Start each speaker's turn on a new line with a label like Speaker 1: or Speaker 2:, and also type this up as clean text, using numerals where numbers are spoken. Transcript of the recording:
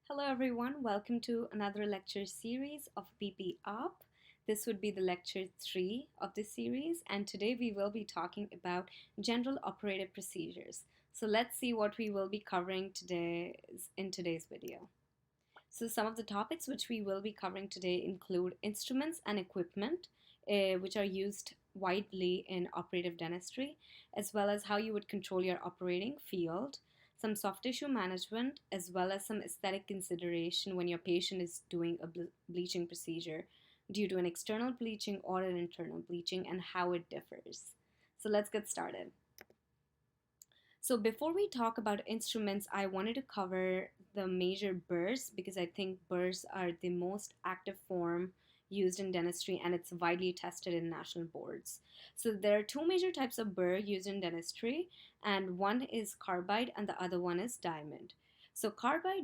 Speaker 1: Hello, everyone. Welcome to another lecture series of PP Up. This would be the lecture 3 of this series, and today we will be talking about general operative procedures. So let's see what we will be covering today in today's video. So some of the topics which we will be covering today include instruments and equipment, which are used widely in operative dentistry, as well as how you would control your operating field, some soft tissue management, as well as some aesthetic consideration when your patient is doing a bleaching procedure due to an external bleaching or an internal bleaching and how it differs. So let's get started. So before we talk about instruments, I wanted to cover the major burrs because I think burrs are the most active form used in dentistry and it's widely tested in national boards. So there are two major types of burr used in dentistry, and one is carbide and the other one is diamond. So carbide